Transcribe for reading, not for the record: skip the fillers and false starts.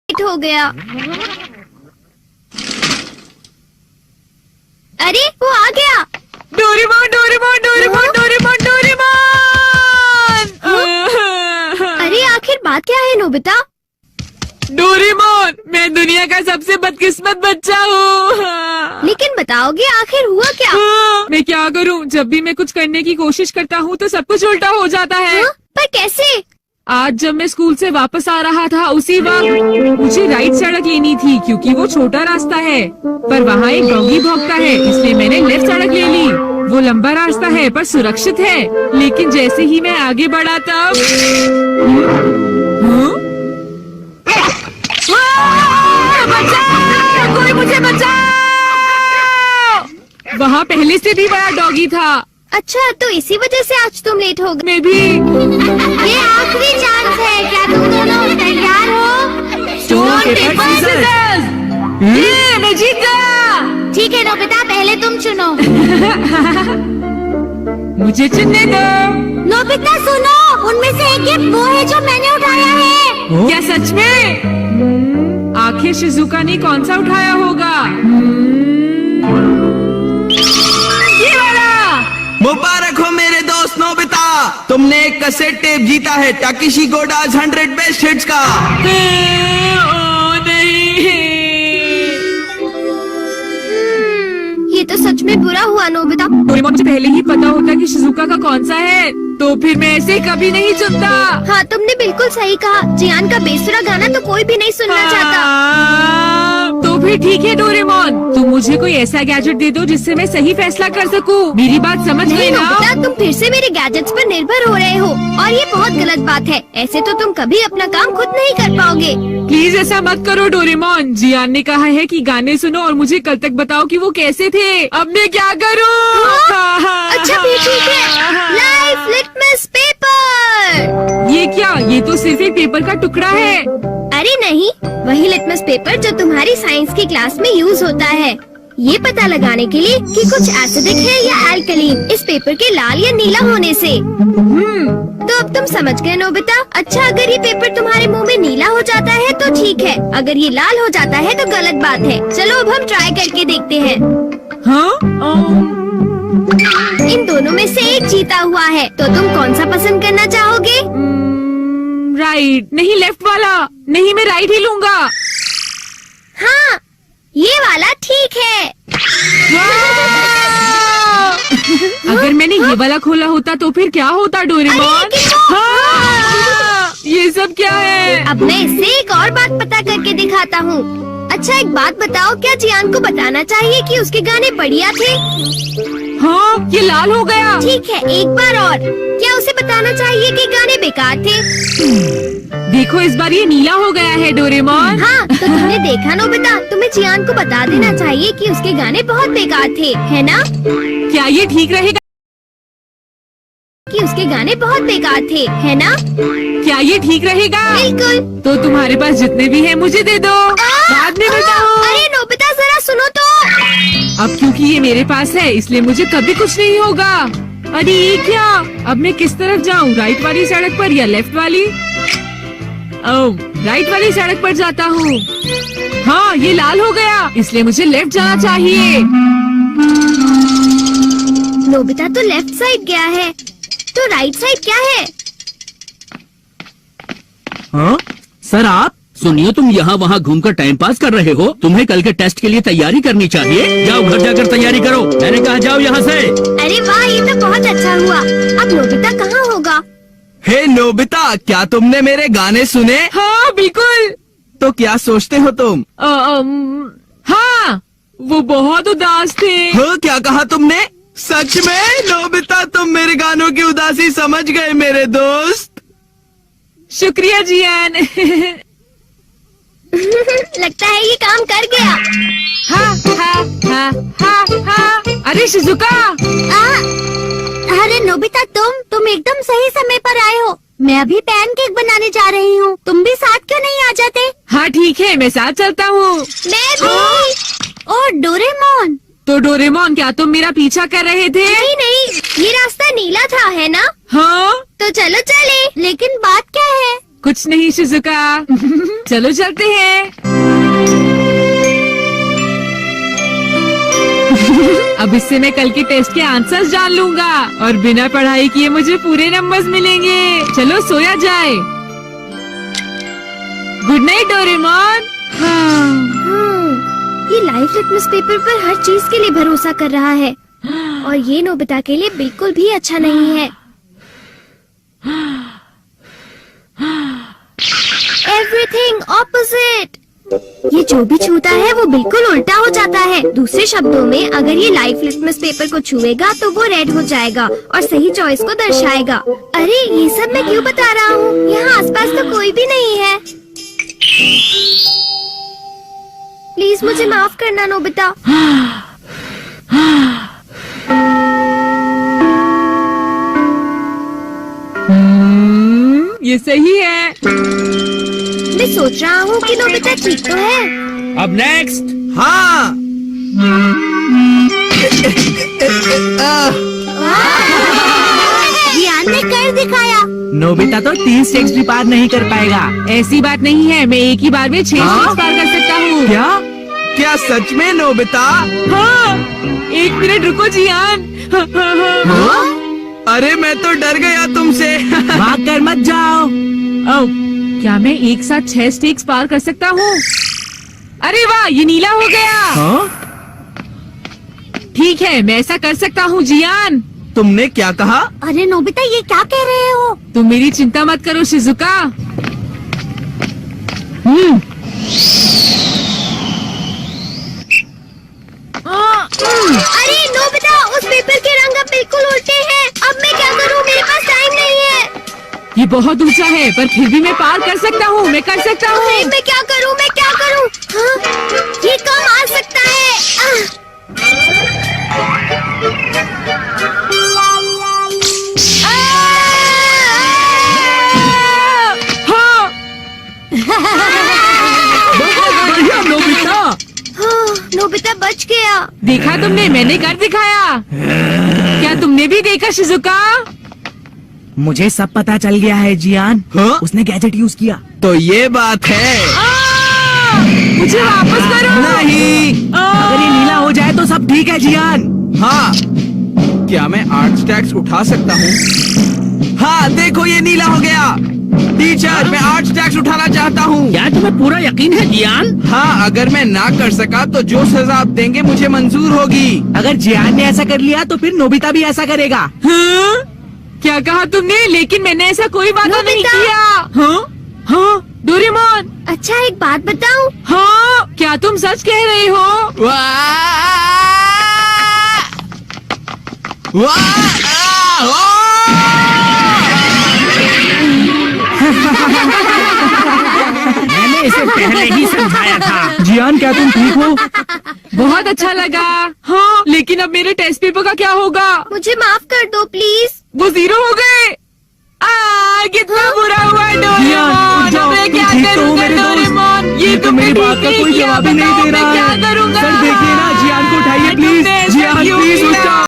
Late हो गया। अरे वो आ गया। Doraemon Doraemon Doraemon Doraemon Doraemon. अरे आखिर बात क्या है नोबिता? डोरेमोन, मैं दुनिया का सबसे बदकिस्मत बच्चा हूँ। लेकिन बताओगे आखिर हुआ क्या? मैं क्या करूँ? जब भी मैं कुछ करने की कोशिश करता हूँ तो सब कुछ उल्टा हो जाता है। पर कैसे? आज जब मैं स्कूल से वापस आ रहा था उसी वक्त मुझे राइट सड़क लेनी थी क्योंकि वो छोटा रास्ता है, पर वहाँ एक डॉगी भौंकता है, इसलिए मैंने लेफ्ट सड़क ले ली। वो लंबा रास्ता है पर सुरक्षित है, लेकिन जैसे ही मैं आगे बढ़ा तब बचाओ! कोई मुझे बचाओ! वहाँ पहले से भी बड़ा डॉगी था। अच्छा, तो इसी वजह से आज तुम लेट हो गए। मैं भी। ये आखिरी चांस है, क्या तुम दोनों तैयार हो? Stone paper scissors. मैं जीत गया। ठीक है नोबिता, पहले तुम चुनो। मुझे चुनने दो। नोबिता सुनो, उनमें से एक गिफ्ट वो है जो मैंने उठाया है। क्या सच में? आखिर शिजुका ने कौन सा उठाया होगा? ये वाला। मुबारक हो मेरे दोस्त नोबिता, तुमने एक कैसेट टेप जीता है टाकेशी गोडाज 100 बेस्ट हिट्स का। ये तो सच में बुरा हुआ नोबिता। डोरेमोन, मुझे पहले ही पता होता कि शिजुका का कौन सा है तो फिर मैं ऐसे कभी नहीं चुनता। हाँ, तुमने बिल्कुल सही कहा। जियान का बेसुरा गाना तो कोई भी नहीं सुनना चाहता। तो फिर ठीक है डोरेमोन, तुम मुझे कोई ऐसा गैजेट दे दो जिससे मैं सही फैसला कर सकूं। मेरी बात समझ गई ना? नोबिता, तुम फिर से मेरे गैजेट्स पर निर्भर हो रहे हो और ये बहुत गलत बात है। ऐसे तो तुम कभी अपना काम खुद नहीं कर पाओगे। प्लीज ऐसा मत करो डोरेमोन। जियान ने कहा है कि गाने सुनो और मुझे कल तक बताओ कि वो कैसे थे। अब मैं क्या करूं? अच्छा भी ठीक है। Life litmus paper. ये क्या? ये तो सिर्फ एक पेपर का टुकड़ा है। अरे नहीं, वही लिटमस पेपर जो तुम्हारी साइंस की क्लास में यूज होता है, ये पता लगाने के लिए कि कुछ एसिडिक है या अल्कलीन इस पेपर के लाल या नीला होने से। तो अब तुम समझ गए नोबिता। अच्छा, अगर ये पेपर तुम्हारे मुंह में नीला हो जाता है तो ठीक है, अगर ये लाल हो जाता है तो गलत बात है। चलो अब हम ट्राई करके देखते हैं। हाँ? इन दोनों में से एक जीता हुआ है, तो तुम कौन सा पसंद करना चाहोगे? राइट। नहीं, लेफ्ट वाला। नहीं, मैं राइट ही लूंगा। हाँ, ये वाला ठीक है। अगर मैंने ये वाला खोला होता तो फिर क्या होता डोरेमोन? हाँ! ये सब क्या है? अब मैं इससे एक और बात पता करके दिखाता हूँ। अच्छा, एक बात बताओ, क्या जियान को बताना चाहिए कि उसके गाने बढ़िया थे? हाँ, ये लाल हो गया। ठीक है, एक बार और, क्या उसे बताना चाहिए कि गाने बेकार थे? देखो, इस बार ये नीला हो गया है डोरेमोन। हाँ, तो तुमने देखा नोबिता, तुम्हें जियान को बता देना चाहिए कि उसके गाने बहुत बेकार थे, है ना? क्या ये ठीक रहेगा? कि उसके गाने बहुत बेकार थे, है ना? क्या ये ठीक रहेगा? बिल्कुल। तो तुम्हारे पास जितने भी हैं मुझे दे दो, बाद में बताओ। अरे नोबिता, जरा सुनो तो। अब क्योंकि ये मेरे पास है इसलिए मुझे कभी कुछ नहीं होगा। अरे ये क्या? अब मैं किस तरफ जाऊँ? राइट वाली सड़क पर या लेफ्ट वाली? ओह, राइट वाली सड़क पर जाता हूँ। हाँ, ये लाल हो गया, इसलिए मुझे लेफ्ट जाना चाहिए। नोबिता तो लेफ्ट साइड गया है, तो राइट साइड क्या है? हाँ? सर आप सुनिए, तुम यहाँ वहाँ घूमकर टाइम पास कर रहे हो। तुम्हें कल के टेस्ट के लिए तैयारी करनी चाहिए। जाओ घर जाकर तैयारी करो। मैंने कहा जाओ यहाँ से। अरे वाह, ये तो बहुत अच्छा हुआ। अब नोबिता कहाँ होगा? हे नोबिता, क्या तुमने मेरे गाने सुने? हाँ बिल्कुल। तो क्या सोचते हो तुम? हाँ, वो बहुत उदास थे। हाँ, क्या कहा तुमने? सच में नोबिता, तुम मेरे गानों की उदासी समझ गए मेरे दोस्त। शुक्रिया जियान। लगता है ये काम कर गया। हाँ हाँ हाँ हाँ हाँ। अरे शिजुका। अरे नोबिता, तुम एकदम सही समय पर आए हो। मैं अभी पैनकेक बनाने जा रही हूँ, तुम भी साथ क्यों नहीं आ जाते? हाँ ठीक है, मैं साथ चलता हूँ। मैं भी। और डोरेमोन। तो डोरेमोन, क्या तुम मेरा पीछा कर रहे थे? नहीं नहीं, ये रास्ता नीला था, है ना? हाँ। तो चलो चले। लेकिन बात क्या है? कुछ नहीं शिजुका। चलो चलते हैं। अब इससे मैं कल के टेस्ट के आंसर्स जान लूंगा और बिना पढ़ाई किए मुझे पूरे नंबर्स मिलेंगे। चलो सोया जाए। Good night Doraemon. ये लाइफ लिटमस पेपर पर हर चीज के लिए भरोसा कर रहा है और ये नोबिता के लिए बिल्कुल भी अच्छा नहीं है। Everything opposite. ये जो भी छूता है वो बिल्कुल उल्टा हो जाता है। दूसरे शब्दों में अगर ये लाइफ लिटमस पेपर को छुएगा तो वो रेड हो जाएगा और सही चॉइस को दर्शाएगा। अरे ये सब मैं क्यों बता रहा हूँ? यहाँ आसपास तो कोई भी नहीं है। प्लीज मुझे माफ करना नोबिता। ये सही है। मैं सोच रहा हूँ कि नोबिता ठीक तो है। अब नेक्स्ट। हाँ। जियान ने कर दिखाया। नोबिता तो 3 स्टेप्स भी पार नहीं कर पाएगा। ऐसी बात नहीं है, मैं एक ही बार में 6 स्टेप्स पार कर सकता हूँ। क्या? क्या सच में नोबिता? हाँ, 1 मिनट रुको जियान। अरे मैं तो डर गया तुमसे। भाग कर मत जाओ। ओह, क्या मैं एक साथ 6 स्टेप्स पार कर सकता हूँ? अरे वाह, ये नीला हो गया। हाँ? ठीक है, मैं ऐसा कर सकता हूँ जियान। तुमने क्या कहा? अरे नोबिता ये क्या कह रहे हो? तुम मेरी चिंता मत करो शिजुका। अरे नोबिता उस पेपर के रंग अब बिल्कुल उल्टे हैं। अब मैं क्या करूँ? मेरे पास टाइम नहीं है। ये बहुत ऊंचा है पर फिर भी मैं पार कर सकता हूँ। मैं कर सकता हूँ। अरे मैं क्या करूँ? मैं क्या करूँ? हाँ? ये कम आ सकता है। हाँ, बढ़िया नोबिता। हाँ, नोबिता बच गया। देखा तुमने, मैंने कर दिखाया। क्या तुमने भी देखा शिजुका? मुझे सब पता चल गया है जियान। हाँ? उसने गैजेट यूज किया। तो ये बात है। मुझे वापस करो। नहीं। अगर ये नीला हो जाए तो सब ठीक है जियान। हाँ। क्या मैं 8 स्टैक्स उठा सकता हूँ? हाँ देखो ये नीला हो गया। टीचर मैं 8 स्टैक्स उठाना चाहता हूँ। क्या तुम्हें पूरा यकीन है जियान? हाँ अगर मैं ना कर सका तो जो सजा आप देंगे मुझे मंजूर होगी। अगर जियान ने ऐसा कर लिया तो फिर नोबिता भी ऐसा करेगा। हाँ? क्या कहा तुमने? लेकिन मैंने ऐसा कोई वादा नहीं नोबिता! किया। हाँ? हाँ? डोरेमोन। अच्छा एक बात बताऊँ? हाँ? क्या तुम सच कह रहे हो? वाह! वाह! मैंने इसे पहले ही समझाया था। जियान क्या तुम ठीक हो? बहुत अच्छा लगा। हाँ, लेकिन अब मेरे टेस्ट पेपर का क्या होगा? मुझे माफ कर दो प्लीज। वो 0 हो गए। कितना बुरा हुआ डोरेमोन। जाओ, अब मैं तुम क्या ठीक तो हो करूँगा मेरे दोस्त? डोरेमोन? ये तो मेरी बात का कोई जवाब ही नहीं दे रहा मैं क्या है। करूँगा? सर देखिए ना